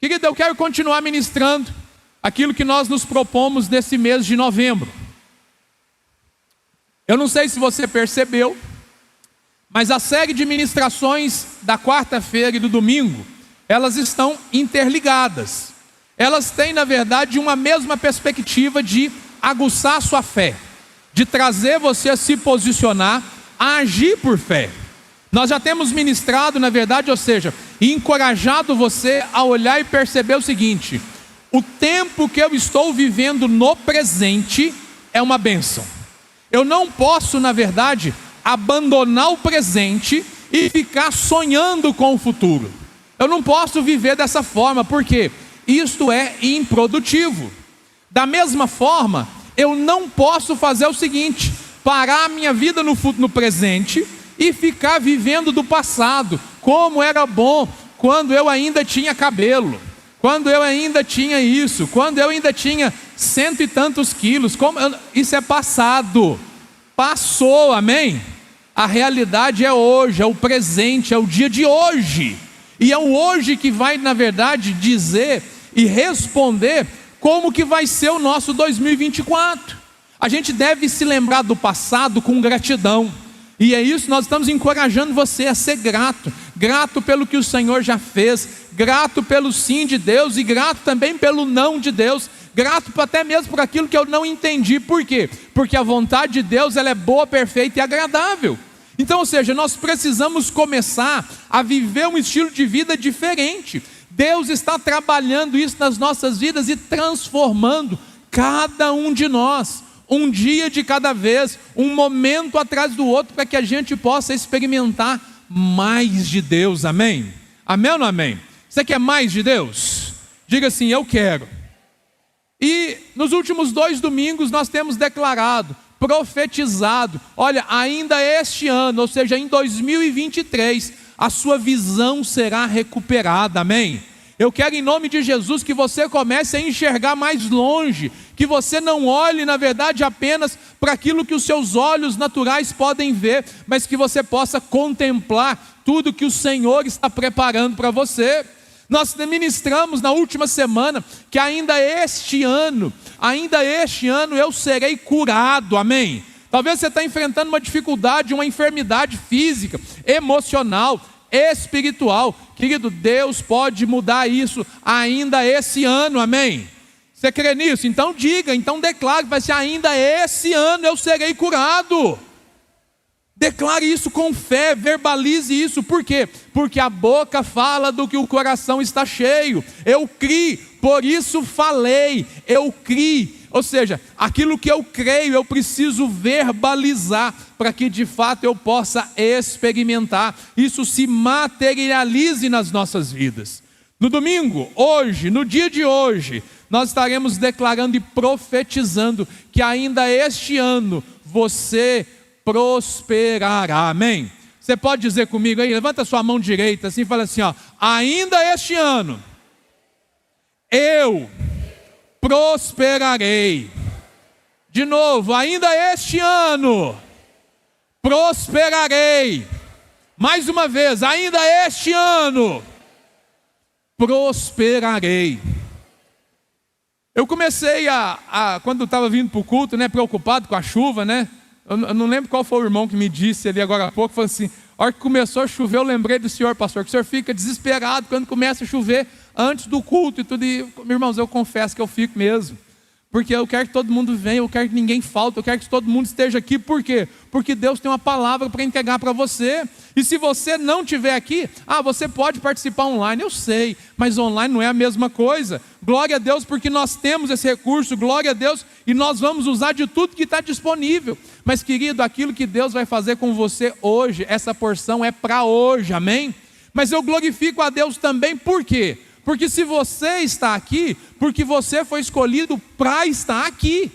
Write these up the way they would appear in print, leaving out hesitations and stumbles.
Querido, eu quero continuar ministrando aquilo que nós nos propomos nesse mês de novembro. Eu não sei se você percebeu, mas a série de ministrações da quarta-feira e do domingo, elas estão interligadas. Elas têm, na verdade, uma mesma perspectiva de aguçar a sua fé, de trazer você a se posicionar, a agir por fé. Nós já temos ministrado, na verdade, ou seja, encorajado você a olhar e perceber o seguinte: o tempo que eu estou vivendo no presente é uma bênção. Eu não posso, na verdade, abandonar o presente e ficar sonhando com o futuro. Eu não posso viver dessa forma, porque isto é improdutivo. Da mesma forma, eu não posso fazer o seguinte: parar a minha vida no presente e ficar vivendo do passado, como era bom quando eu ainda tinha cabelo, quando eu ainda tinha isso, quando eu ainda tinha 100 e tantos quilos. Isso é passado, passou, amém? A realidade é hoje, é o presente, é o dia de hoje, e é o hoje que vai, na verdade, dizer e responder como que vai ser o nosso 2024. A gente deve se lembrar do passado com gratidão, e é isso, nós estamos encorajando você a ser grato, grato pelo que o Senhor já fez, grato pelo sim de Deus, e grato também pelo não de Deus, grato até mesmo por aquilo que eu não entendi. Por quê? Porque a vontade de Deus, ela é boa, perfeita e agradável. Então, ou seja, nós precisamos começar a viver um estilo de vida diferente. Deus está trabalhando isso nas nossas vidas e transformando cada um de nós, um dia de cada vez, um momento atrás do outro, para que a gente possa experimentar mais de Deus, amém? Amém ou não amém? Você quer mais de Deus? Diga assim: eu quero. E nos últimos 2 domingos nós temos declarado, profetizado, olha, ainda este ano, ou seja, em 2023, a sua visão será recuperada, amém? Eu quero, em nome de Jesus, que você comece a enxergar mais longe, que você não olhe, na verdade, apenas para aquilo que os seus olhos naturais podem ver, mas que você possa contemplar tudo que o Senhor está preparando para você. Nós ministramos na última semana que ainda este ano eu serei curado, amém? Talvez você está enfrentando uma dificuldade, uma enfermidade física, emocional, espiritual. Querido, Deus pode mudar isso ainda esse ano, amém? Você crê nisso? Então diga, então declare, vai ser ainda esse ano eu serei curado. Declare isso com fé, verbalize isso. Por quê? Porque a boca fala do que o coração está cheio. Eu criei, por isso falei, eu criei. Ou seja, aquilo que eu creio, eu preciso verbalizar, para que de fato eu possa experimentar, isso se materialize nas nossas vidas. No domingo, hoje, no dia de hoje, nós estaremos declarando e profetizando que ainda este ano você prosperará, amém? Você pode dizer comigo aí, levanta a sua mão direita assim e fala assim, ó: ainda este ano eu prosperarei. De novo, ainda este ano prosperarei. Mais uma vez, ainda este ano prosperarei. Eu comecei quando estava vindo para o culto, preocupado com a chuva, Eu não lembro qual foi o irmão que me disse ali agora há pouco, falou assim: a hora que começou a chover, eu lembrei do senhor, pastor, que o senhor fica desesperado quando começa a chover antes do culto e tudo. E, meus irmãos, eu confesso que eu fico mesmo, porque eu quero que todo mundo venha, eu quero que ninguém falte, eu quero que todo mundo esteja aqui. Por quê? Porque Deus tem uma palavra para entregar para você. E se você não estiver aqui, você pode participar online, eu sei, mas online não é a mesma coisa. Glória a Deus, porque nós temos esse recurso, glória a Deus, e nós vamos usar de tudo que está disponível. Mas, querido, aquilo que Deus vai fazer com você hoje, essa porção é para hoje, amém? Mas eu glorifico a Deus também, por quê? Porque se você está aqui, porque você foi escolhido para estar aqui,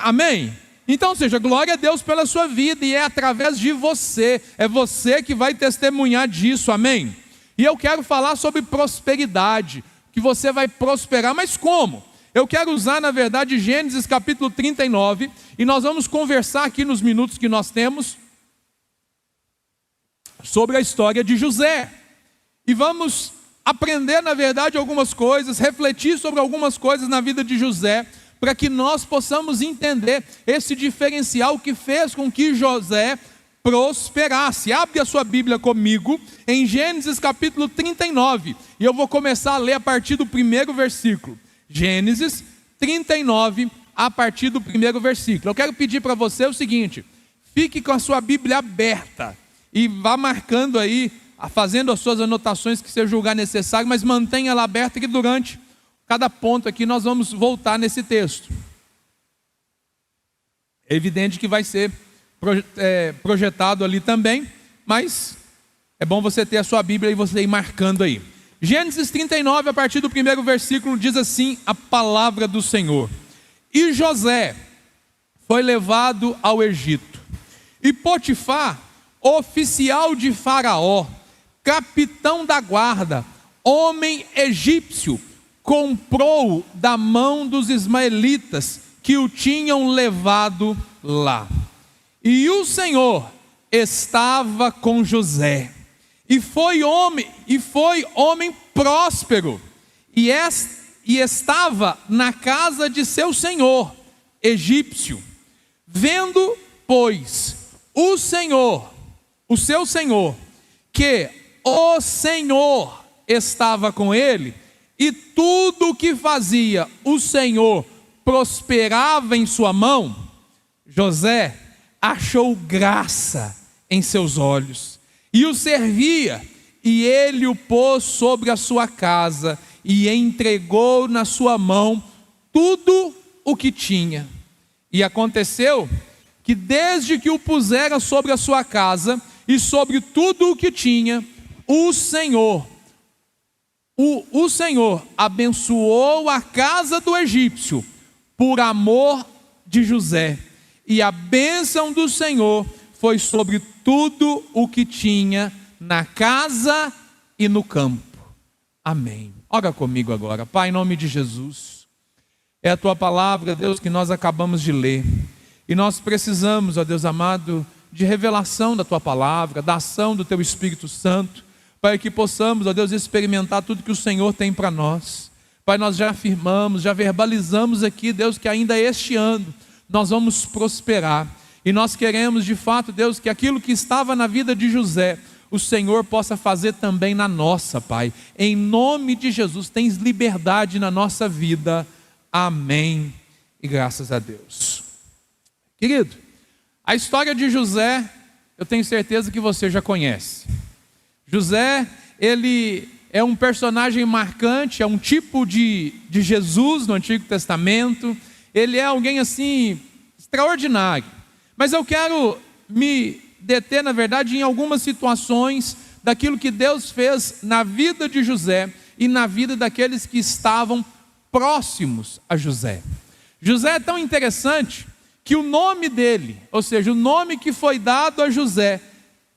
amém? Então, ou seja, glória a Deus pela sua vida, e é através de você, é você que vai testemunhar disso, amém? E eu quero falar sobre prosperidade, que você vai prosperar, mas como? Eu quero usar, na verdade, Gênesis capítulo 39, e nós vamos conversar aqui nos minutos que nós temos, sobre a história de José, e vamos aprender, na verdade, algumas coisas, refletir sobre algumas coisas na vida de José, para que nós possamos entender esse diferencial que fez com que José prosperasse. Abre a sua Bíblia comigo em Gênesis capítulo 39, e eu vou começar a ler a partir do primeiro versículo. Gênesis 39, a partir do primeiro versículo. Eu quero pedir para você o seguinte: fique com a sua Bíblia aberta e vá marcando aí, fazendo as suas anotações que você julgar necessário, mas mantenha ela aberta, que durante cada ponto aqui nós vamos voltar nesse texto. É evidente que vai ser projetado ali também, mas é bom você ter a sua Bíblia e você ir marcando aí. Gênesis 39, a partir do primeiro versículo, diz assim a palavra do Senhor: E José foi levado ao Egito, e Potifar, oficial de Faraó, capitão da guarda, homem egípcio, comprou da mão dos ismaelitas que o tinham levado lá. E o Senhor estava com José, e foi homem próspero, e estava na casa de seu senhor egípcio. Vendo, pois, o seu senhor, que o Senhor estava com ele, e tudo o que fazia o Senhor prosperava em sua mão, José achou graça em seus olhos, e o servia, e ele o pôs sobre a sua casa, e entregou na sua mão tudo o que tinha. E aconteceu que desde que o pusera sobre a sua casa, e sobre tudo o que tinha, o Senhor abençoou a casa do egípcio, por amor de José, e a bênção do Senhor foi sobre tudo o que tinha na casa e no campo. Amém. Ora comigo agora. Pai, em nome de Jesus, é a tua palavra, Deus, que nós acabamos de ler, e nós precisamos, ó Deus amado, de revelação da tua palavra, da ação do teu Espírito Santo, para que possamos, ó Deus, experimentar tudo que o Senhor tem para nós. Pai, nós já afirmamos, já verbalizamos aqui, Deus, que ainda este ano nós vamos prosperar, e nós queremos de fato, Deus, que aquilo que estava na vida de José, o Senhor possa fazer também na nossa, Pai. Em nome de Jesus, tens liberdade na nossa vida. Amém. E graças a Deus. Querido, a história de José, eu tenho certeza que você já conhece. José, ele é um personagem marcante, é um tipo de Jesus no Antigo Testamento. Ele é alguém assim, extraordinário. Mas eu quero me deter, na verdade, em algumas situações daquilo que Deus fez na vida de José e na vida daqueles que estavam próximos a José. José é tão interessante que o nome dele, ou seja, o nome que foi dado a José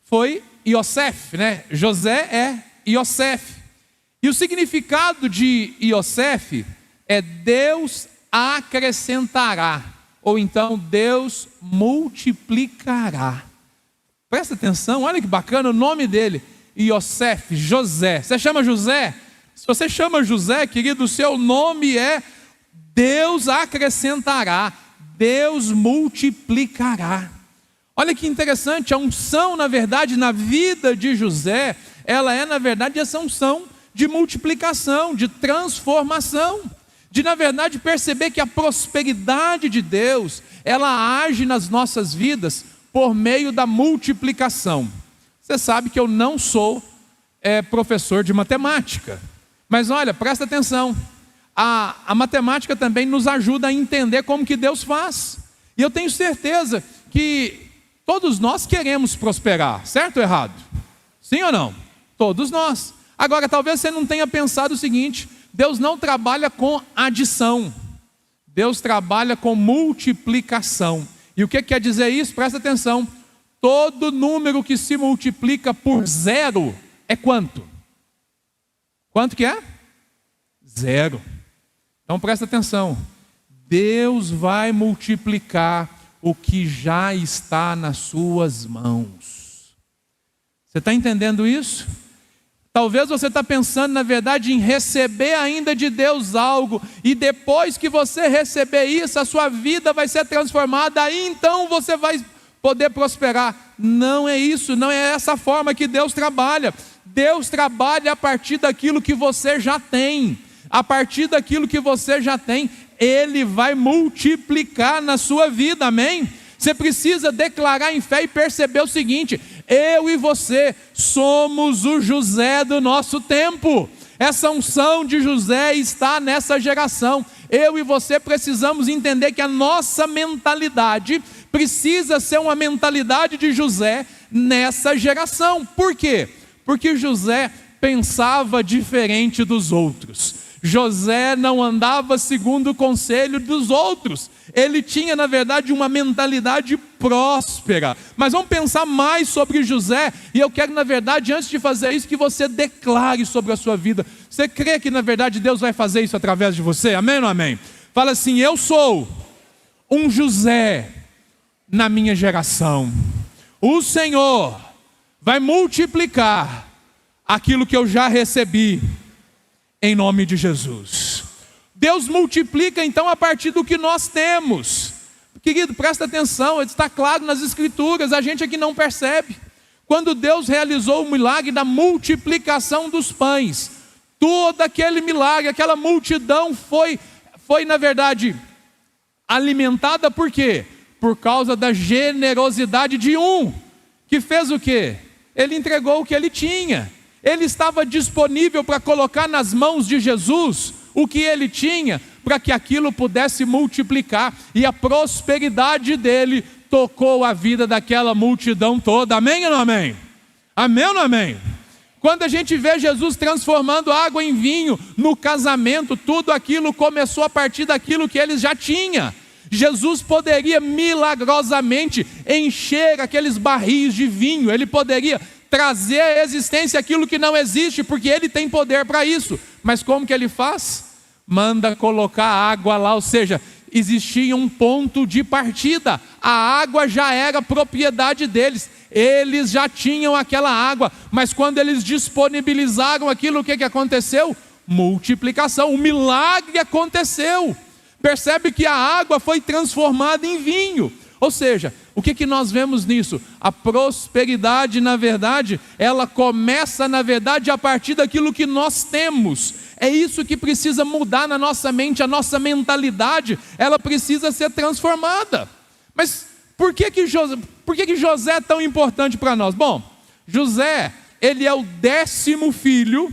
foi Iosef, né? José é Iosef. E o significado de Iosef é Deus acrescentará, ou então Deus multiplicará. Presta atenção, olha que bacana o nome dele, Iosef, José. Você chama José? Se você chama José, querido, o seu nome é Deus acrescentará, Deus multiplicará. Olha que interessante, a unção, na verdade, na vida de José, ela é, na verdade, essa unção de multiplicação, de transformação, de, na verdade, perceber que a prosperidade de Deus, ela age nas nossas vidas por meio da multiplicação. Você sabe que eu não sou professor de matemática, mas olha, presta atenção, a matemática também nos ajuda a entender como que Deus faz, e eu tenho certeza que todos nós queremos prosperar, certo ou errado? Sim ou não? Todos nós. Agora, talvez você não tenha pensado o seguinte: Deus não trabalha com adição, Deus trabalha com multiplicação. E o que quer dizer isso? Presta atenção. Todo número que se multiplica por zero é quanto? Quanto que é? Zero. Então presta atenção. Deus vai multiplicar o que já está nas suas mãos. Você está entendendo isso? Talvez você está pensando, na verdade, em receber ainda de Deus algo, e depois que você receber isso, a sua vida vai ser transformada, aí então você vai poder prosperar. Não é isso, não é essa forma que Deus trabalha. Deus trabalha a partir daquilo que você já tem. A partir daquilo que você já tem, Ele vai multiplicar na sua vida, amém? Você precisa declarar em fé e perceber o seguinte: eu e você somos o José do nosso tempo. Essa unção de José está nessa geração. Eu e você precisamos entender que a nossa mentalidade precisa ser uma mentalidade de José nessa geração. Por quê? Porque José pensava diferente dos outros. José não andava segundo o conselho dos outros. Ele tinha, na verdade, uma mentalidade próspera. Mas vamos pensar mais sobre José. E eu quero, na verdade, antes de fazer isso, que você declare sobre a sua vida. Você crê que, na verdade, Deus vai fazer isso através de você? Amém ou não amém? Fala assim: eu sou um José na minha geração. O Senhor vai multiplicar aquilo que eu já recebi, em nome de Jesus. Deus multiplica então a partir do que nós temos. Querido, presta atenção, está claro nas Escrituras, a gente aqui não percebe. Quando Deus realizou o milagre da multiplicação dos pães, todo aquele milagre, aquela multidão foi na verdade alimentada por quê? Por causa da generosidade de um, que fez o quê? Ele entregou o que ele tinha. Ele estava disponível para colocar nas mãos de Jesus o que ele tinha, para que aquilo pudesse multiplicar, e a prosperidade dele tocou a vida daquela multidão toda. Amém ou não amém? Amém ou não amém? Quando a gente vê Jesus transformando água em vinho no casamento, tudo aquilo começou a partir daquilo que eles já tinham. Jesus poderia milagrosamente encher aqueles barris de vinho, ele poderia trazer à existência aquilo que não existe, porque ele tem poder para isso. Mas como que ele faz? Manda colocar água lá, ou seja, existia um ponto de partida. A água já era propriedade deles, eles já tinham aquela água, mas quando eles disponibilizaram aquilo, o que aconteceu? Multiplicação, o milagre aconteceu. Percebe que a água foi transformada em vinho. Ou seja, o que nós vemos nisso? A prosperidade, na verdade, ela começa, na verdade, a partir daquilo que nós temos. É isso que precisa mudar na nossa mente, a nossa mentalidade, ela precisa ser transformada. Mas por que José é tão importante para nós? Bom, José, ele é o 10º filho,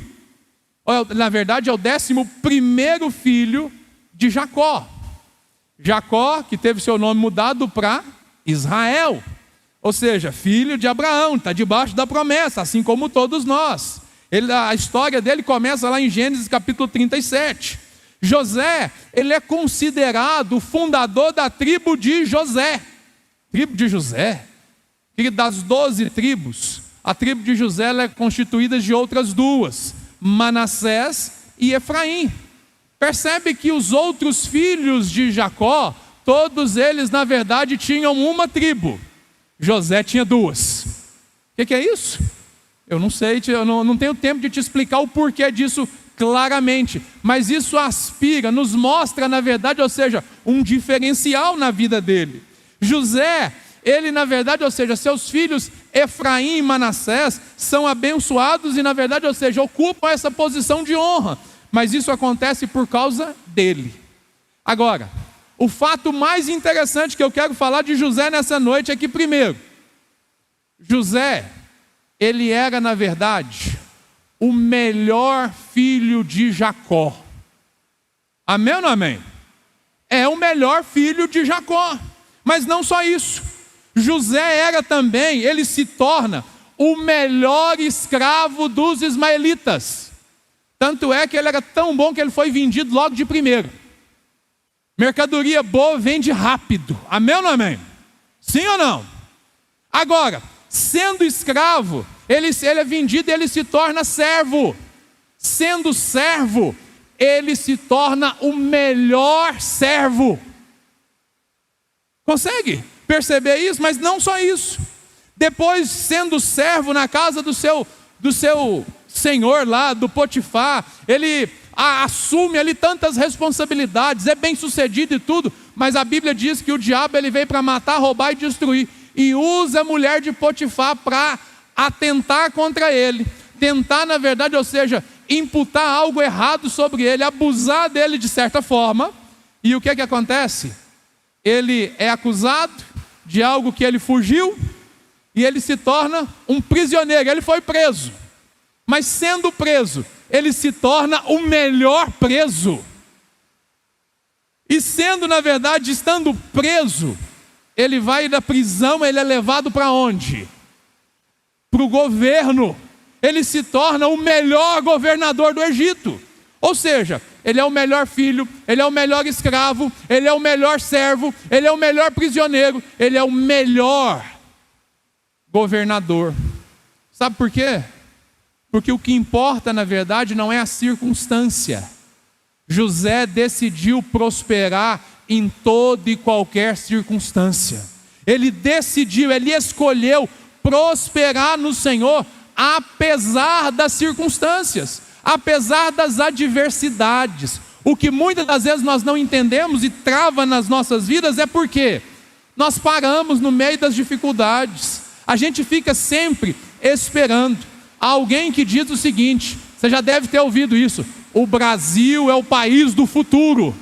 na verdade é o 11º filho de Jacó. Jacó, que teve seu nome mudado para Israel, ou seja, filho de Abraão, está debaixo da promessa, assim como todos nós. A história dele começa lá em Gênesis capítulo 37. José, ele é considerado o fundador da tribo de José. Tribo de José? Que das 12 tribos, a tribo de José ela é constituída de outras duas, Manassés e Efraim. Percebe que os outros filhos de Jacó, todos eles na verdade tinham uma tribo. José tinha duas. O que é isso? Eu não sei, eu não tenho tempo de te explicar o porquê disso claramente, mas isso aspira, nos mostra na verdade, ou seja, um diferencial na vida dele. José, ele na verdade, ou seja, seus filhos Efraim e Manassés são abençoados e na verdade, ou seja, ocupam essa posição de honra, mas isso acontece por causa dele. Agora, o fato mais interessante que eu quero falar de José nessa noite é que, primeiro, José, ele era na verdade o melhor filho de Jacó. Amém ou não amém? É o melhor filho de Jacó. Mas não só isso, José era também, ele se torna o melhor escravo dos ismaelitas. Tanto é que ele era tão bom que ele foi vendido logo de primeiro. Mercadoria boa vende rápido. Amém ou não amém? Sim ou não? Agora, sendo escravo, ele é vendido e ele se torna servo. Sendo servo, ele se torna o melhor servo. Consegue perceber isso? Mas não só isso. Depois, sendo servo na casa do seu senhor lá do Potifar, ele assume ali tantas responsabilidades, é bem sucedido e tudo, mas a Bíblia diz que o diabo ele veio para matar, roubar e destruir, e usa a mulher de Potifar para atentar contra ele, tentar na verdade, ou seja, imputar algo errado sobre ele, abusar dele de certa forma. E o que acontece? Ele é acusado de algo que ele fugiu, e ele se torna um prisioneiro. Ele foi preso, mas sendo preso, ele se torna o melhor preso. E sendo, na verdade, estando preso, ele vai da prisão, ele é levado para onde? Para o governo. Ele se torna o melhor governador do Egito. Ou seja, ele é o melhor filho, ele é o melhor escravo, ele é o melhor servo, ele é o melhor prisioneiro, ele é o melhor governador. Sabe por quê? Porque o que importa, na verdade, não é a circunstância. José decidiu prosperar em toda e qualquer circunstância. Ele decidiu, ele escolheu prosperar no Senhor, apesar das circunstâncias, apesar das adversidades. O que muitas das vezes nós não entendemos e trava nas nossas vidas é porque nós paramos no meio das dificuldades. A gente fica sempre esperando. Há alguém que diz o seguinte, você já deve ter ouvido isso: o Brasil é o país do futuro.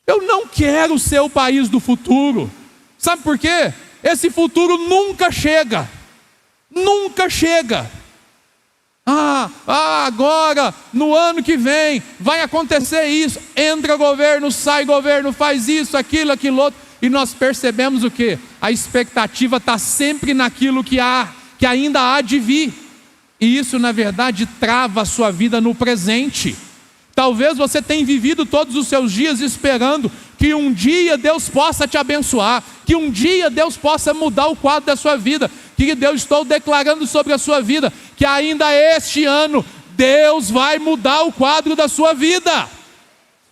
Eu não quero ser o país do futuro. Sabe por quê? Esse futuro nunca chega. Nunca chega. Agora, no ano que vem, vai acontecer isso. Entra governo, sai governo, faz isso, aquilo, aquilo outro. E nós percebemos o quê? A expectativa está sempre naquilo que ainda há de vir. E isso, na verdade, trava a sua vida no presente. Talvez você tenha vivido todos os seus dias esperando que um dia Deus possa te abençoar, que um dia Deus possa mudar o quadro da sua vida. Que Deus, estou declarando sobre a sua vida, que ainda este ano, Deus vai mudar o quadro da sua vida.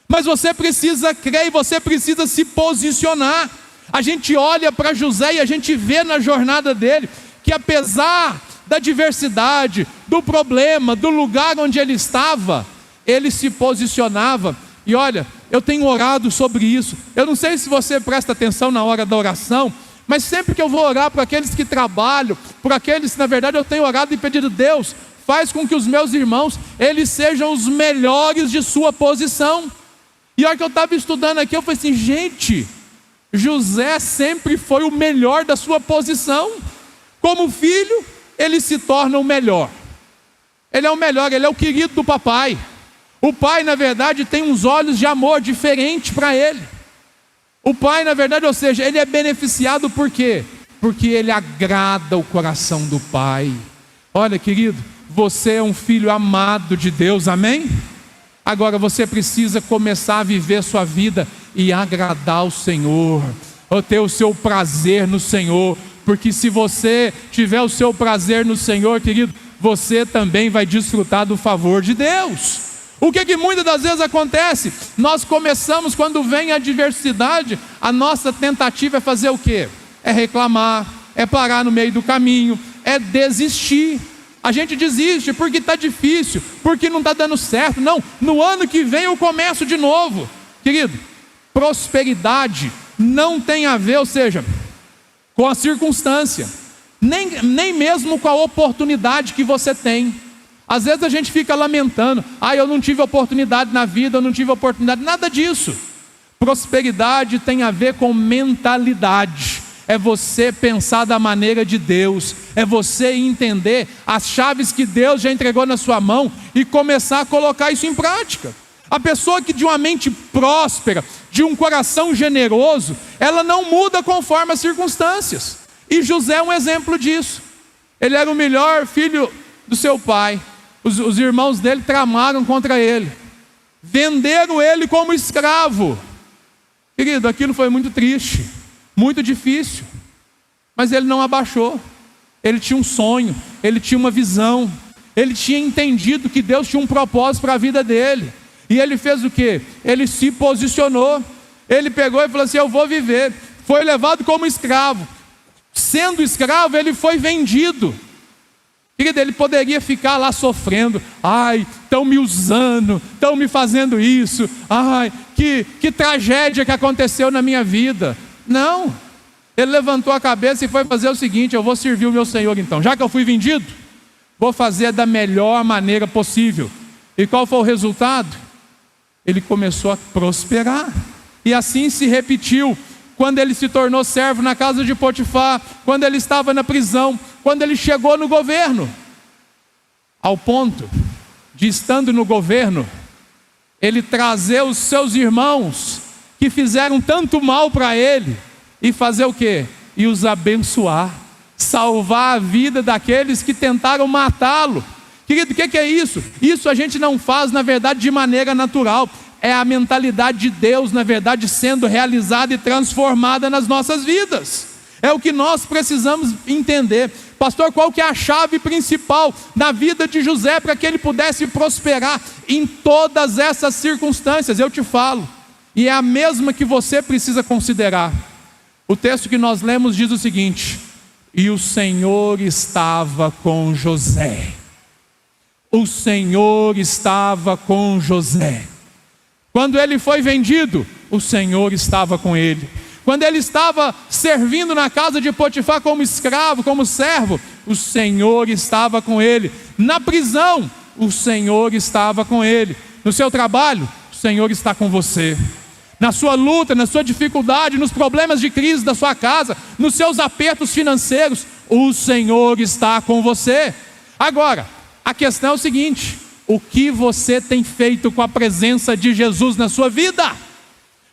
Mas você precisa crer e você precisa se posicionar. A gente olha para José e a gente vê na jornada dele, que apesar da diversidade, do problema, do lugar onde ele estava, ele se posicionava. E olha, eu tenho orado sobre isso. Eu não sei se você presta atenção na hora da oração, mas sempre que eu vou orar por aqueles que trabalham, por aqueles que na verdade eu tenho orado e pedido: Deus, faz com que os meus irmãos, eles sejam os melhores de sua posição. E a hora que eu estava estudando aqui, eu falei assim, gente, José sempre foi o melhor da sua posição. Como filho, ele se torna o melhor. Ele é o melhor, ele é o querido do papai. O pai, na verdade, tem uns olhos de amor diferentes para ele. O pai, na verdade, ou seja, ele é beneficiado por quê? Porque ele agrada o coração do pai. Olha, querido, você é um filho amado de Deus, amém? Agora você precisa começar a viver sua vida e agradar o Senhor, ou ter o seu prazer no Senhor, porque se você tiver o seu prazer no Senhor, querido, você também vai desfrutar do favor de Deus. O que muitas das vezes acontece? Nós começamos, quando vem a adversidade, a nossa tentativa é fazer o quê? É reclamar, é parar no meio do caminho, é desistir. A gente desiste porque está difícil, porque não está dando certo. Não, no ano que vem eu começo de novo. Querido, prosperidade não tem a ver, ou seja, com a circunstância, nem mesmo com a oportunidade que você tem. Às vezes a gente fica lamentando: eu não tive oportunidade na vida, eu não tive oportunidade. Nada disso. Prosperidade tem a ver com mentalidade. É você pensar da maneira de Deus, é você entender as chaves que Deus já entregou na sua mão e começar a colocar isso em prática. A pessoa que de uma mente próspera, de um coração generoso, ela não muda conforme as circunstâncias. E José é um exemplo disso. Ele era o melhor filho do seu pai. Os irmãos dele tramaram contra ele, venderam ele como escravo. Querido, aquilo foi muito triste, muito difícil, mas ele não abaixou. Ele tinha um sonho, ele tinha uma visão, ele tinha entendido que Deus tinha um propósito para a vida dele. E ele fez o quê? Ele se posicionou. Ele pegou e falou assim: eu vou viver. Foi levado como escravo. Sendo escravo, ele foi vendido. Querido, ele poderia ficar lá sofrendo. Ai, estão me usando, estão me fazendo isso. Ai, que tragédia que aconteceu na minha vida. Não, ele levantou a cabeça e foi fazer o seguinte: eu vou servir o meu Senhor então. Já que eu fui vendido, vou fazer da melhor maneira possível. E qual foi o resultado? Ele começou a prosperar. E assim se repetiu. Quando ele se tornou servo na casa de Potifar, quando ele estava na prisão, quando ele chegou no governo, ao ponto de, estando no governo, ele trazer os seus irmãos que fizeram tanto mal para ele, e fazer o quê? E os abençoar, salvar a vida daqueles que tentaram matá-lo. Querido, o que é isso? Isso a gente não faz, na verdade, de maneira natural. É a mentalidade de Deus, na verdade, sendo realizada e transformada nas nossas vidas. É o que nós precisamos entender. Pastor, qual que é a chave principal na vida de José para que ele pudesse prosperar em todas essas circunstâncias? Eu te falo, e é a mesma que você precisa considerar. O texto que nós lemos diz o seguinte: e o Senhor estava com José. O Senhor estava com José. Quando ele foi vendido, o Senhor estava com ele. Quando ele estava servindo na casa de Potifar como escravo, como servo, o Senhor estava com ele. Na prisão, o Senhor estava com ele. No seu trabalho, o Senhor está com você. Na sua luta, na sua dificuldade, nos problemas de crise da sua casa, nos seus apertos financeiros, o Senhor está com você. Agora, a questão é o seguinte: o que você tem feito com a presença de Jesus na sua vida?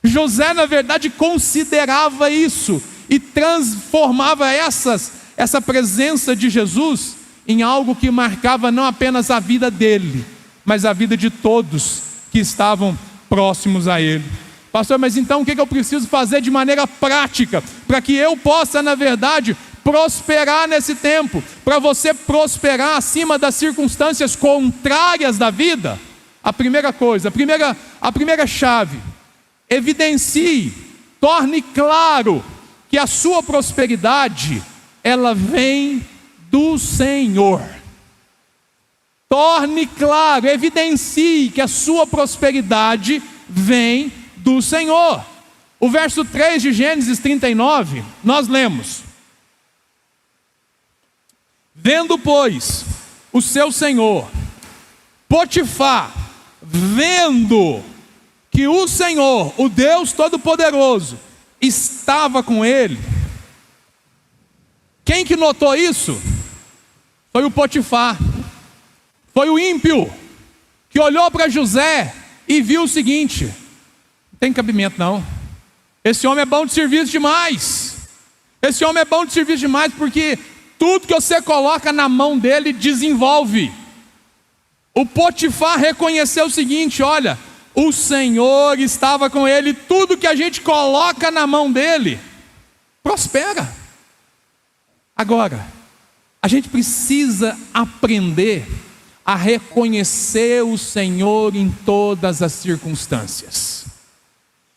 José, na verdade, considerava isso e transformava essa presença de Jesus em algo que marcava não apenas a vida dele, mas a vida de todos que estavam próximos a ele. Pastor, mas então o que eu preciso fazer de maneira prática para que eu possa, na verdade, prosperar nesse tempo? Para você prosperar acima das circunstâncias contrárias da vida, a primeira coisa, a primeira chave: evidencie, torne claro que a sua prosperidade, ela vem do Senhor. Torne claro, evidencie que a sua prosperidade vem do Senhor. O verso 3 de Gênesis 39, nós lemos: vendo, pois, o seu senhor, Potifar, vendo que o Senhor, o Deus Todo-Poderoso, estava com ele. Quem que notou isso? Foi o Potifar. Foi o ímpio que olhou para José e viu o seguinte: não tem cabimento não. Esse homem é bom de serviço demais. Esse homem é bom de serviço demais, porque tudo que você coloca na mão dele desenvolve. O Potifar reconheceu o seguinte: olha, o Senhor estava com ele, tudo que a gente coloca na mão dele prospera. Agora, a gente precisa aprender a reconhecer o Senhor em todas as circunstâncias.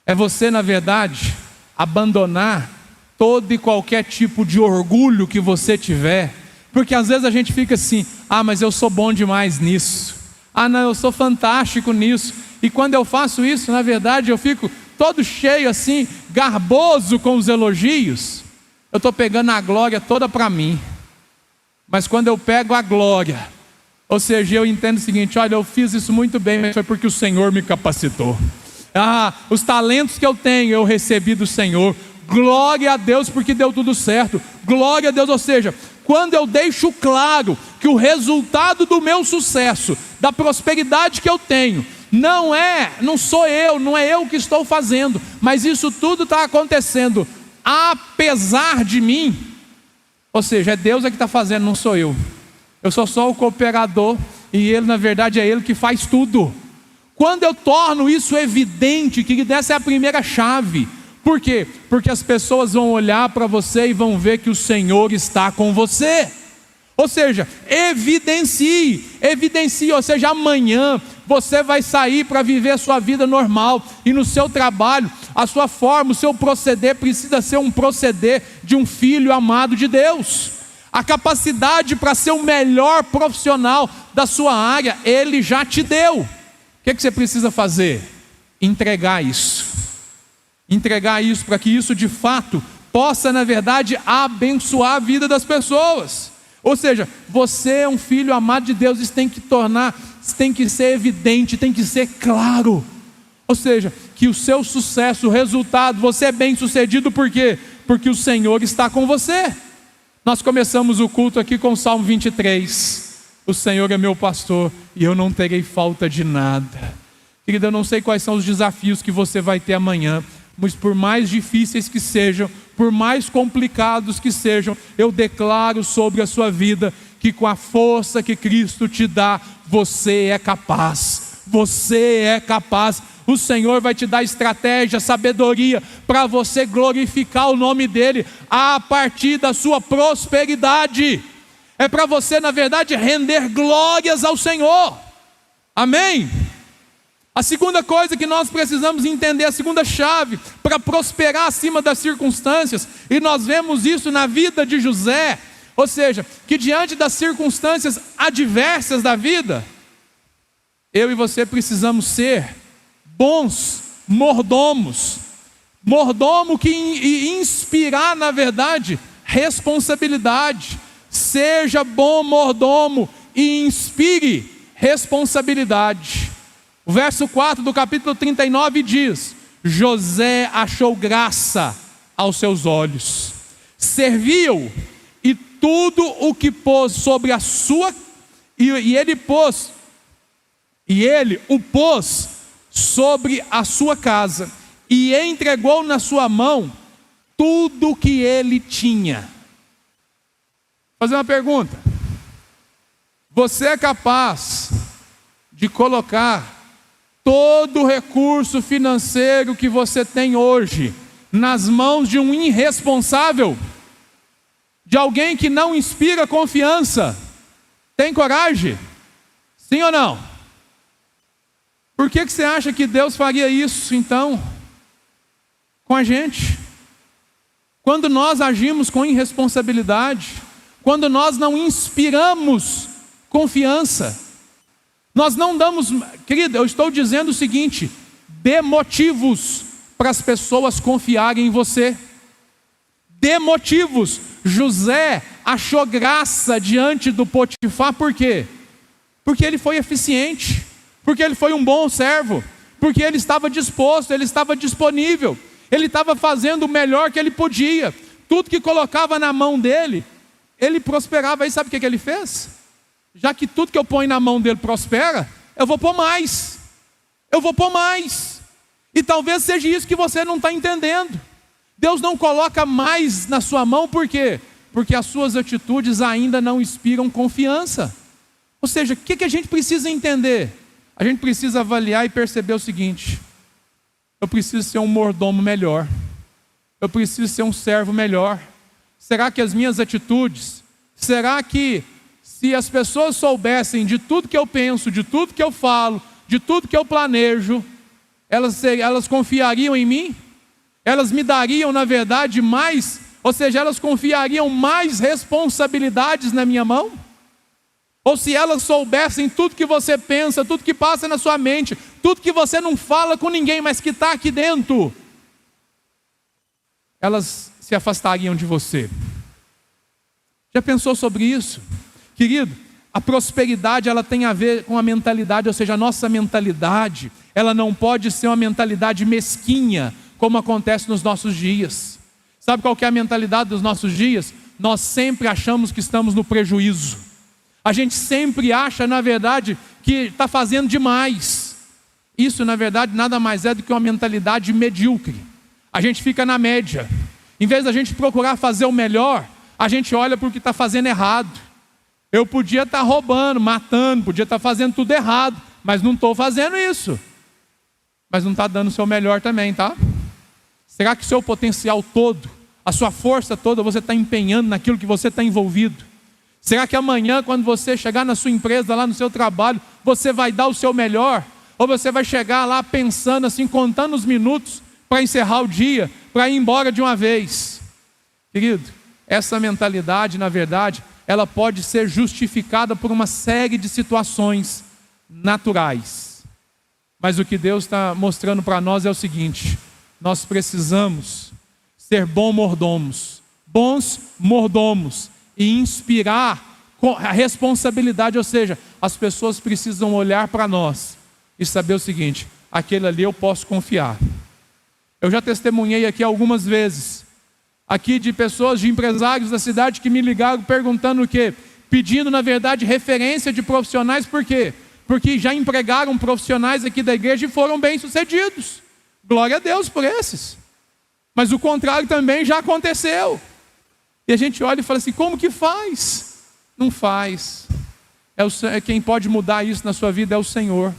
É você, na verdade, abandonar todo e qualquer tipo de orgulho que você tiver, porque às vezes a gente fica assim: ah, mas eu sou bom demais nisso, ah não, eu sou fantástico nisso, e quando eu faço isso, na verdade eu fico todo cheio assim, garboso com os elogios, eu estou pegando a glória toda para mim. Mas quando eu pego a glória, ou seja, eu entendo o seguinte: olha, eu fiz isso muito bem, mas foi porque o Senhor me capacitou. Ah, os talentos que eu tenho, eu recebi do Senhor. Glória a Deus, porque deu tudo certo. Glória a Deus. Ou seja, quando eu deixo claro que o resultado do meu sucesso, da prosperidade que eu tenho, não sou eu, não é eu que estou fazendo, mas isso tudo está acontecendo apesar de mim. Ou seja, é Deus que está fazendo, não sou eu. Eu sou só o cooperador, e Ele, na verdade, é Ele que faz tudo. Quando eu torno isso evidente, que essa é a primeira chave. Por quê? Porque as pessoas vão olhar para você e vão ver que o Senhor está com você. Ou seja, evidencie, ou seja, amanhã você vai sair para viver a sua vida normal, e no seu trabalho, a sua forma, o seu proceder precisa ser um proceder de um filho amado de Deus. a capacidade para ser o melhor profissional da sua área, Ele já te deu. O que você precisa fazer? Entregar isso para que isso de fato possa, na verdade, abençoar a vida das pessoas. Ou seja, você é um filho amado de Deus, isso tem que ser evidente, tem que ser claro. Ou seja, que o seu sucesso, o resultado, você é bem sucedido, por quê? Porque o Senhor está com você. Nós começamos o culto aqui com o Salmo 23. O Senhor é meu pastor e eu não terei falta de nada. Querida, eu não sei quais são os desafios que você vai ter amanhã, mas por mais difíceis que sejam, por mais complicados que sejam, eu declaro sobre a sua vida que com a força que Cristo te dá, você é capaz. Você é capaz. O Senhor vai te dar estratégia, sabedoria, para você glorificar o nome dEle a partir da sua prosperidade. É para você, na verdade, render glórias ao Senhor. Amém? A segunda coisa que nós precisamos entender, a segunda chave para prosperar acima das circunstâncias, e nós vemos isso na vida de José, ou seja, que diante das circunstâncias adversas da vida, eu e você precisamos ser bons mordomos. Mordomo que inspirar, na verdade, responsabilidade. Seja bom mordomo e inspire responsabilidade. O verso 4 do capítulo 39 diz: José achou graça aos seus olhos, serviu, e tudo o que pôs sobre a sua, e ele o pôs sobre a sua casa, e entregou na sua mão tudo que ele tinha. Vou fazer uma pergunta: você é capaz de colocar todo o recurso financeiro que você tem hoje nas mãos de um irresponsável? De alguém que não inspira confiança? Tem coragem? Sim ou não? Por que você acha que Deus faria isso, então, com a gente? Quando nós agimos com irresponsabilidade, quando nós não inspiramos confiança, nós não damos, querida, eu estou dizendo o seguinte: dê motivos para as pessoas confiarem em você. Dê motivos. José achou graça diante do Potifar, por quê? Porque ele foi eficiente, porque ele foi um bom servo, porque ele estava disposto, ele estava disponível, ele estava fazendo o melhor que ele podia. Tudo que colocava na mão dele, ele prosperava. Aí sabe o que ele fez? Já que tudo que eu ponho na mão dele prospera, eu vou pôr mais. Eu vou pôr mais. E talvez seja isso que você não está entendendo. Deus não coloca mais na sua mão, por quê? Porque as suas atitudes ainda não inspiram confiança. Ou seja, o que a gente precisa entender? A gente precisa avaliar e perceber o seguinte: eu preciso ser um mordomo melhor, eu preciso ser um servo melhor. Será que as minhas atitudes, será que se as pessoas soubessem de tudo que eu penso, de tudo que eu falo, de tudo que eu planejo, elas confiariam em mim? Elas me dariam, na verdade, mais, ou seja, elas confiariam mais responsabilidades na minha mão? Ou se elas soubessem tudo que você pensa, tudo que passa na sua mente, tudo que você não fala com ninguém, mas que está aqui dentro, elas se afastariam de você. Já pensou sobre isso? Querido, a prosperidade, ela tem a ver com a mentalidade, ou seja, a nossa mentalidade, ela não pode ser uma mentalidade mesquinha, como acontece nos nossos dias. Sabe qual que é a mentalidade dos nossos dias? Nós sempre achamos que estamos no prejuízo. A gente sempre acha, na verdade, que está fazendo demais. Isso, na verdade, nada mais é do que uma mentalidade medíocre. A gente fica na média. Em vez da gente procurar fazer o melhor, a gente olha para o que está fazendo errado. Eu podia estar roubando, matando, podia estar fazendo tudo errado, mas não estou fazendo isso. Mas não está dando o seu melhor também, tá? Será que o seu potencial todo, a sua força toda, você está empenhando naquilo que você está envolvido? Será que amanhã, quando você chegar na sua empresa, lá no seu trabalho, você vai dar o seu melhor? Ou você vai chegar lá pensando assim, contando os minutos para encerrar o dia, para ir embora de uma vez? Querido, essa mentalidade, na verdade, ela pode ser justificada por uma série de situações naturais. Mas o que Deus está mostrando para nós é o seguinte: nós precisamos ser bons mordomos e inspirar a responsabilidade, ou seja, as pessoas precisam olhar para nós e saber o seguinte: aquele ali eu posso confiar. Eu já testemunhei aqui algumas vezes, aqui de pessoas, de empresários da cidade que me ligaram perguntando o quê? Pedindo, na verdade, referência de profissionais. Por quê? Porque já empregaram profissionais aqui da igreja e foram bem-sucedidos. Glória a Deus por esses. Mas o contrário também já aconteceu. E a gente olha e fala assim: como que faz? Não faz. Quem pode mudar isso na sua vida é o Senhor.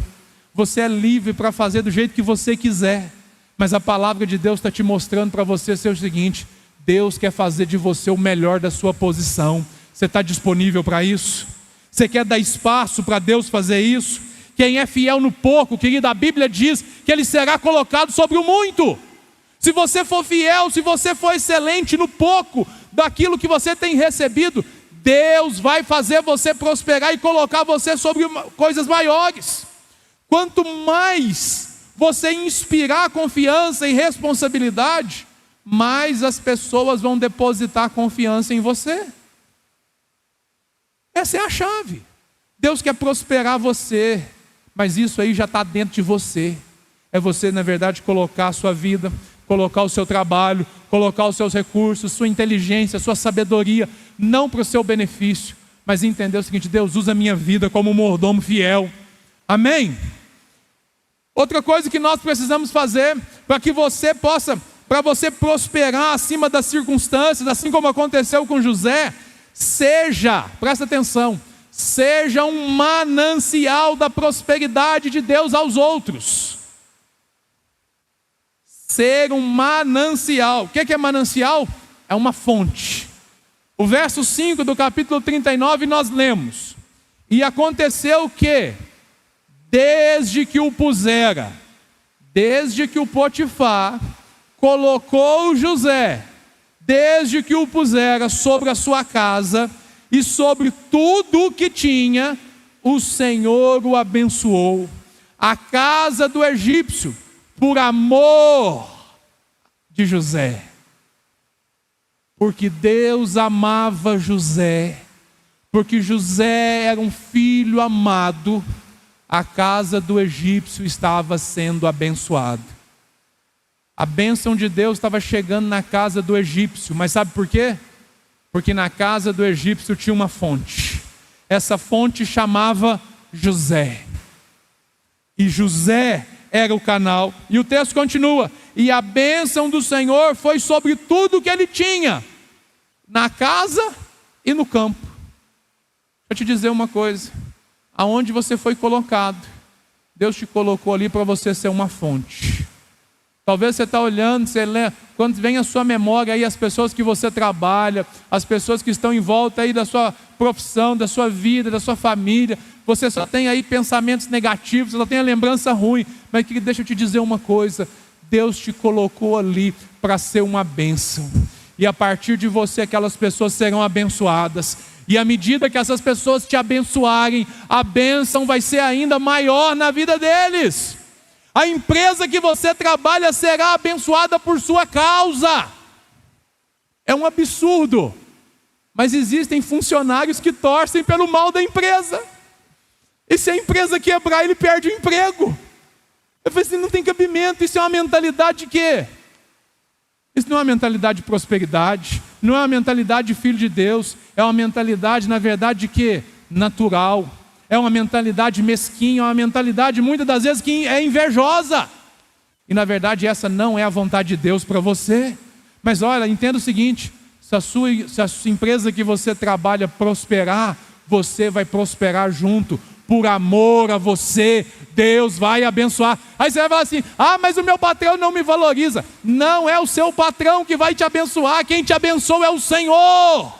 Você é livre para fazer do jeito que você quiser. Mas a palavra de Deus está te mostrando para você ser o seguinte: Deus quer fazer de você o melhor da sua posição. Você está disponível para isso? Você quer dar espaço para Deus fazer isso? Quem é fiel no pouco, querido, a Bíblia diz que ele será colocado sobre o muito. Se você for fiel, se você for excelente no pouco daquilo que você tem recebido, Deus vai fazer você prosperar e colocar você sobre coisas maiores. Quanto mais você inspirar confiança e responsabilidade, mais as pessoas vão depositar confiança em você. Essa é a chave. Deus quer prosperar você, mas isso aí já está dentro de você. É você, na verdade, colocar a sua vida, colocar o seu trabalho, colocar os seus recursos, sua inteligência, sua sabedoria, não para o seu benefício, mas entender o seguinte: Deus usa a minha vida como um mordomo fiel. Amém? Outra coisa que nós precisamos fazer para que você possa, para você prosperar acima das circunstâncias, assim como aconteceu com José, presta atenção, seja um manancial da prosperidade de Deus aos outros. Ser um manancial. O que é manancial? É uma fonte. O verso 5 do capítulo 39 nós lemos: e aconteceu que, desde que o Potifar colocou José, desde que o pusera sobre a sua casa e sobre tudo o que tinha, o Senhor o abençoou. A casa do egípcio, por amor de José. Porque Deus amava José, porque José era um filho amado, a casa do egípcio estava sendo abençoada. A bênção de Deus estava chegando na casa do egípcio, mas sabe por quê? Porque na casa do egípcio tinha uma fonte. Essa fonte chamava José. E José era o canal. E o texto continua: e a bênção do Senhor foi sobre tudo que ele tinha, na casa e no campo. Deixa eu te dizer uma coisa: aonde você foi colocado, Deus te colocou ali para você ser uma fonte. Talvez você está olhando, você lê, quando vem a sua memória aí as pessoas que você trabalha, as pessoas que estão em volta aí da sua profissão, da sua vida, da sua família, você só tem aí pensamentos negativos, você só tem a lembrança ruim. Mas deixa eu te dizer uma coisa: Deus te colocou ali para ser uma bênção. E a partir de você aquelas pessoas serão abençoadas. E à medida que essas pessoas te abençoarem, a bênção vai ser ainda maior na vida deles. A empresa que você trabalha será abençoada por sua causa. É um absurdo. Mas existem funcionários que torcem pelo mal da empresa. E se a empresa quebrar, ele perde o emprego. Eu falei assim: não tem cabimento. Isso é uma mentalidade de quê? Isso não é uma mentalidade de prosperidade. Não é uma mentalidade de filho de Deus. É uma mentalidade, na verdade, de quê? Natural. É uma mentalidade mesquinha, é uma mentalidade muitas das vezes que é invejosa. E na verdade essa não é a vontade de Deus para você. Mas olha, entenda o seguinte: se a sua empresa que você trabalha prosperar, você vai prosperar junto. Por amor a você, Deus vai abençoar. Aí você vai falar assim: ah, mas o meu patrão não me valoriza. Não é o seu patrão que vai te abençoar. Quem te abençoa é o Senhor.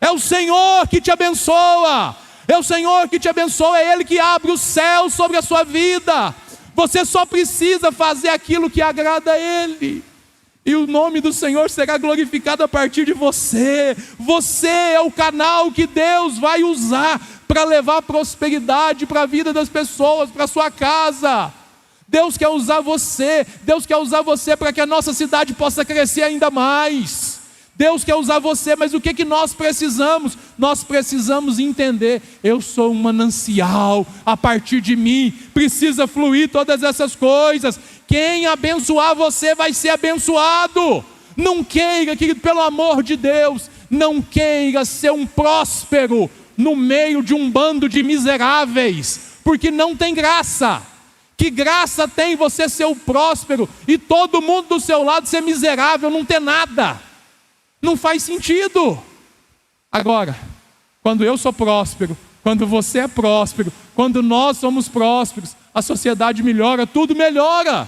É o Senhor que te abençoa. É o Senhor que te abençoa, é Ele que abre o céu sobre a sua vida. Você só precisa fazer aquilo que agrada a Ele. e o nome do Senhor será glorificado a partir de você. Você é o canal que Deus vai usar para levar prosperidade para a vida das pessoas, para a sua casa. Deus quer usar você, Deus quer usar você para que a nossa cidade possa crescer ainda mais. Deus quer usar você, mas o que nós precisamos? Nós precisamos entender, eu sou um manancial, a partir de mim precisa fluir todas essas coisas. Quem abençoar você vai ser abençoado. Não queira, querido, pelo amor de Deus, não queira ser um próspero no meio de um bando de miseráveis, porque não tem graça. Que graça tem você ser o próspero e todo mundo do seu lado ser miserável, não ter nada? Não faz sentido. Agora, quando eu sou próspero, quando você é próspero, quando nós somos prósperos, a sociedade melhora, tudo melhora.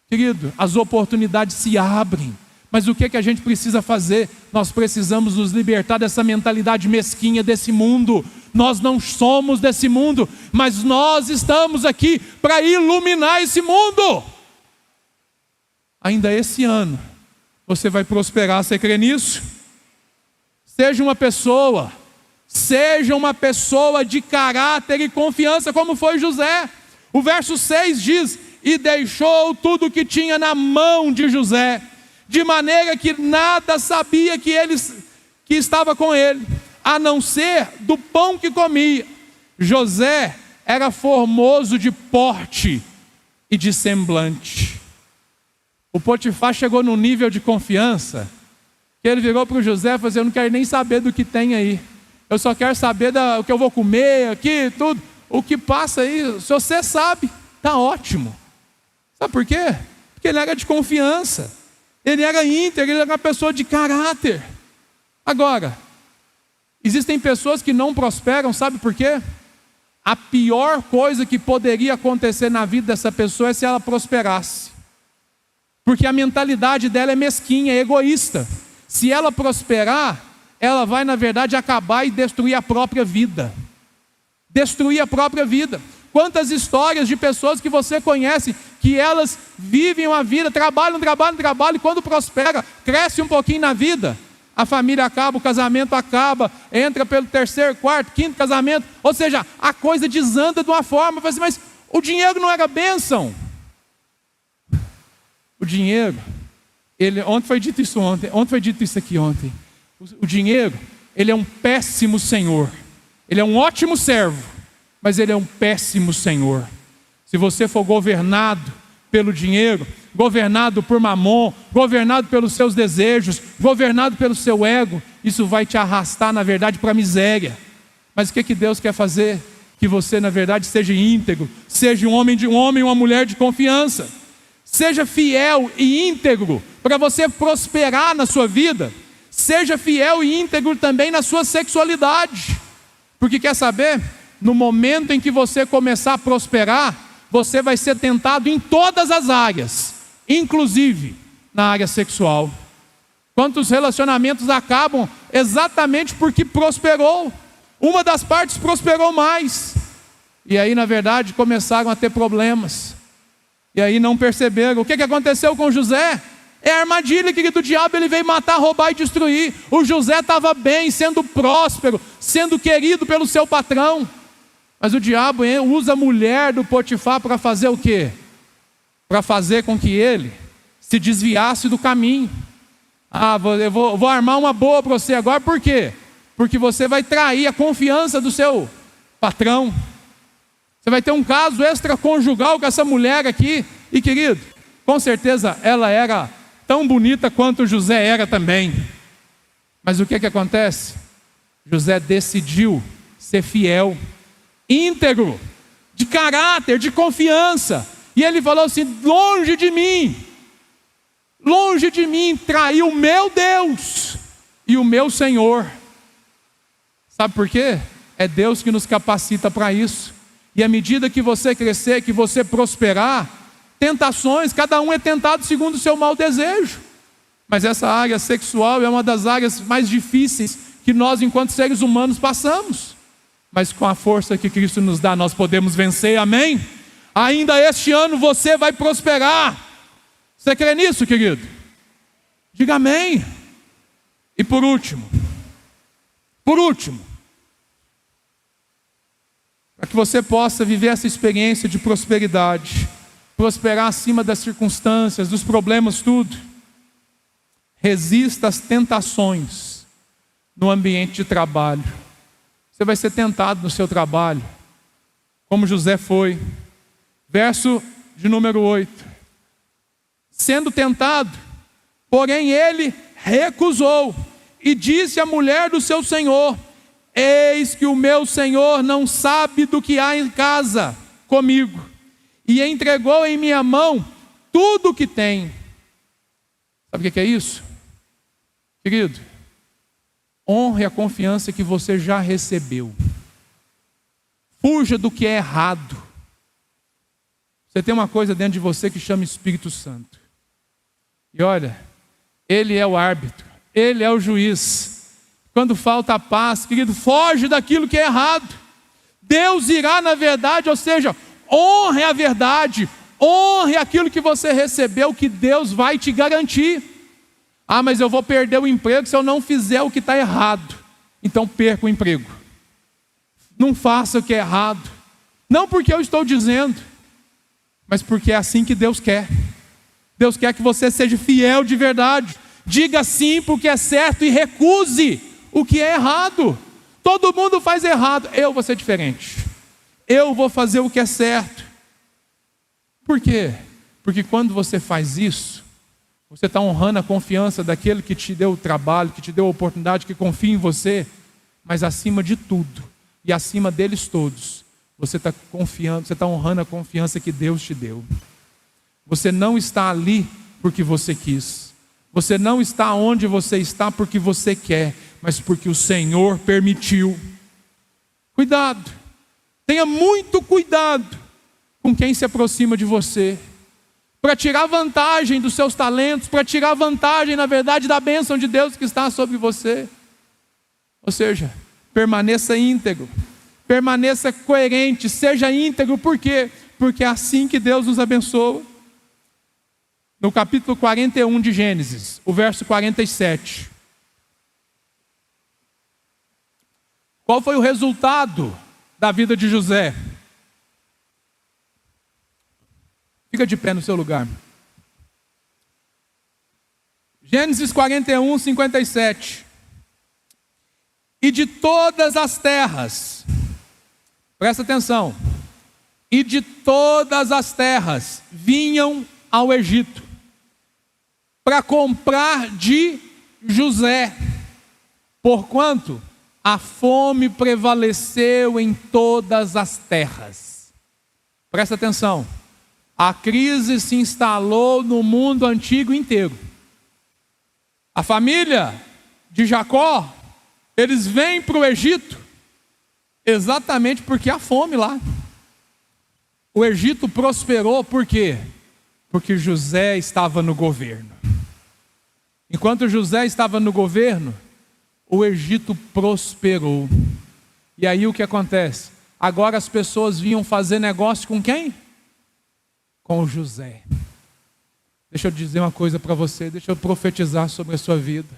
Querido, as oportunidades se abrem. Mas o que a gente precisa fazer? Nós precisamos nos libertar dessa mentalidade mesquinha desse mundo. Nós não somos desse mundo, mas nós estamos aqui para iluminar esse mundo. Ainda esse ano, você vai prosperar, você crê nisso? Seja uma pessoa de caráter e confiança, como foi José. O verso 6 diz: e deixou tudo o que tinha na mão de José, de maneira que nada sabia que estava com ele, a não ser do pão que comia. José era formoso de porte e de semblante. O Potifar chegou num nível de confiança que ele virou para o José e falou assim: eu não quero nem saber do que tem aí, eu só quero saber o que eu vou comer aqui, tudo. O que passa aí, se você sabe, está ótimo. Sabe por quê? Porque ele era de confiança, ele era íntegro, ele era uma pessoa de caráter. Agora, existem pessoas que não prosperam, sabe por quê? A pior coisa que poderia acontecer na vida dessa pessoa é se ela prosperasse. Porque a mentalidade dela é mesquinha, é egoísta. Se ela prosperar, ela vai, na verdade, acabar e destruir a própria vida. Destruir a própria vida. Quantas histórias de pessoas que você conhece, que elas vivem uma vida, trabalham, e quando prospera, cresce um pouquinho na vida, a família acaba, o casamento acaba, entra pelo terceiro, quarto, quinto casamento, ou seja, a coisa desanda de uma forma, mas o dinheiro não era bênção. O dinheiro, ontem foi dito isso aqui ontem. O dinheiro, ele é um péssimo senhor. Ele é um ótimo servo, mas ele é um péssimo senhor. Se você for governado pelo dinheiro, governado por mamon, governado pelos seus desejos, governado pelo seu ego, isso vai te arrastar, na verdade, para a miséria. Mas o que Deus quer fazer? Que você, na verdade, seja íntegro, seja um homem e uma mulher de confiança. Seja fiel e íntegro para você prosperar na sua vida. Seja fiel e íntegro também na sua sexualidade. Porque quer saber? No momento em que você começar a prosperar, você vai ser tentado em todas as áreas, inclusive na área sexual. Quantos relacionamentos acabam exatamente porque prosperou? Uma das partes prosperou mais. E aí, na verdade, começaram a ter problemas. E aí não perceberam. O que aconteceu com José? É a armadilha que do diabo, ele veio matar, roubar e destruir. O José estava bem, sendo próspero, sendo querido pelo seu patrão. Mas o diabo usa a mulher do Potifar para fazer o quê? Para fazer com que ele se desviasse do caminho. Eu vou armar uma boa para você agora, por quê? Porque você vai trair a confiança do seu patrão. Você vai ter um caso extraconjugal com essa mulher aqui. E querido, com certeza ela era tão bonita quanto José era também. Mas o que acontece? José decidiu ser fiel, íntegro, de caráter, de confiança. E ele falou assim: longe de mim trair o meu Deus e o meu Senhor. Sabe por quê? É Deus que nos capacita para isso. E à medida que você crescer, que você prosperar, tentações, cada um é tentado segundo o seu mau desejo. Mas essa área sexual é uma das áreas mais difíceis que nós, enquanto seres humanos, passamos. Mas com a força que Cristo nos dá, nós podemos vencer, amém? Ainda este ano você vai prosperar. Você crê nisso, querido? Diga amém. E por último, para que você possa viver essa experiência de prosperidade, prosperar acima das circunstâncias, dos problemas, tudo, resista às tentações no ambiente de trabalho. Você vai ser tentado no seu trabalho, como José foi. Verso de número 8. Sendo tentado, porém ele recusou e disse à mulher do seu senhor: eis que o meu senhor não sabe do que há em casa comigo, e entregou em minha mão tudo o que tem. Sabe o que é isso? Querido, honre a confiança que você já recebeu. Fuja do que é errado. Você tem uma coisa dentro de você que chama Espírito Santo. E olha, Ele é o árbitro, Ele é o juiz. Quando falta a paz, querido, foge daquilo que é errado. Deus irá na verdade, ou seja, honre a verdade, honre aquilo que você recebeu, que Deus vai te garantir. Ah, mas eu vou perder o emprego se eu não fizer o que está errado. Então perca o emprego. Não faça o que é errado. Não porque eu estou dizendo, mas porque é assim que Deus quer. Deus quer que você seja fiel de verdade. Diga sim porque é certo e recuse o que é errado. Todo mundo faz errado, eu vou ser diferente. Eu vou fazer o que é certo. Por quê? Porque quando você faz isso, você está honrando a confiança daquele que te deu o trabalho, que te deu a oportunidade, que confia em você. Mas acima de tudo, e acima deles todos, você está confiando, você está honrando a confiança que Deus te deu. Você não está ali porque você quis. Você não está onde você está porque você quer, mas porque o Senhor permitiu. Cuidado. Tenha muito cuidado com quem se aproxima de você, para tirar vantagem dos seus talentos, para tirar vantagem, na verdade, da bênção de Deus que está sobre você. Ou seja, permaneça íntegro, permaneça coerente, seja íntegro. Por quê? Porque é assim que Deus nos abençoa. No capítulo 41 de Gênesis, o verso 47. Qual foi o resultado da vida de José? Fica de pé no seu lugar. Gênesis 41, 57. E de todas as terras, presta atenção, e de todas as terras vinham ao Egito para comprar de José, porquanto a fome prevaleceu em todas as terras. Presta atenção. A crise se instalou no mundo antigo inteiro. A família de Jacó, eles vêm para o Egito exatamente porque há fome lá. O Egito prosperou por quê? Porque José estava no governo. Enquanto José estava no governo, o Egito prosperou. E aí o que acontece? Agora as pessoas vinham fazer negócio com quem? Com José. Deixa eu dizer uma coisa para você, deixa eu profetizar sobre a sua vida.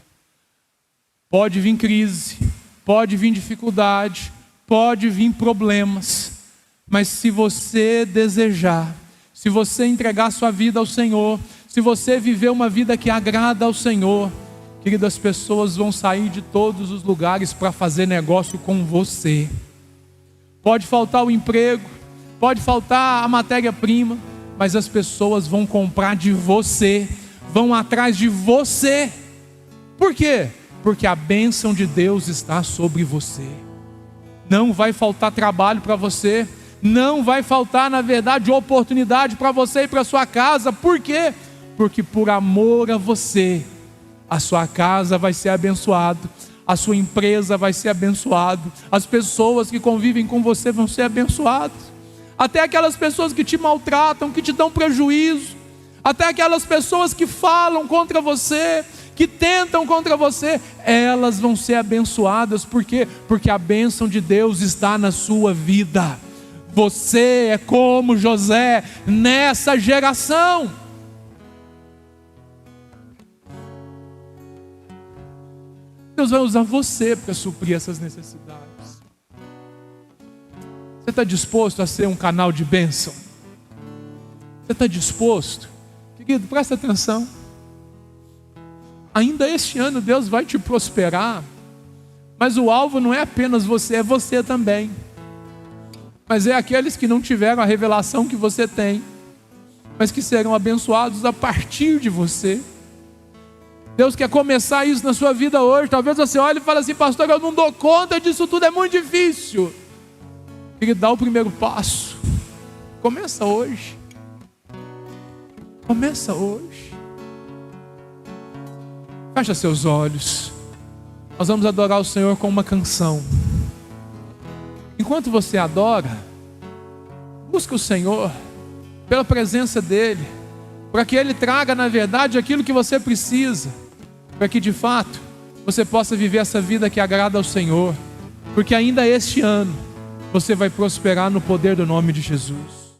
Pode vir crise, pode vir dificuldade, pode vir problemas, mas se você desejar, se você entregar sua vida ao Senhor, se você viver uma vida que agrada ao Senhor, querido, as pessoas vão sair de todos os lugares para fazer negócio com você. Pode faltar o emprego, pode faltar a matéria-prima, mas as pessoas vão comprar de você, vão atrás de você. Por quê? Porque a bênção de Deus está sobre você. Não vai faltar trabalho para você, não vai faltar, na verdade, oportunidade para você e para sua casa. Por quê? Porque por amor a você, a sua casa vai ser abençoada, a sua empresa vai ser abençoada, as pessoas que convivem com você vão ser abençoadas. Até aquelas pessoas que te maltratam, que te dão prejuízo, até aquelas pessoas que falam contra você, que tentam contra você, elas vão ser abençoadas. Por quê? Porque a bênção de Deus está na sua vida. Você é como José nessa geração. Deus vai usar você para suprir essas necessidades. Você está disposto a ser um canal de bênção? Você está disposto? Querido, presta atenção. Ainda este ano Deus vai te prosperar, mas o alvo não é apenas você, é você também. Mas é aqueles que não tiveram a revelação que você tem, mas que serão abençoados a partir de você. Deus quer começar isso na sua vida hoje. Talvez você olhe e fale assim: pastor, eu não dou conta disso tudo, é muito difícil. Querido, dá o primeiro passo. Começa hoje. Começa hoje. Fecha seus olhos. Nós vamos adorar o Senhor com uma canção. Enquanto você adora, busca o Senhor pela presença dEle, para que Ele traga na verdade aquilo que você precisa, para que de fato você possa viver essa vida que agrada ao Senhor, porque ainda este ano você vai prosperar no poder do nome de Jesus.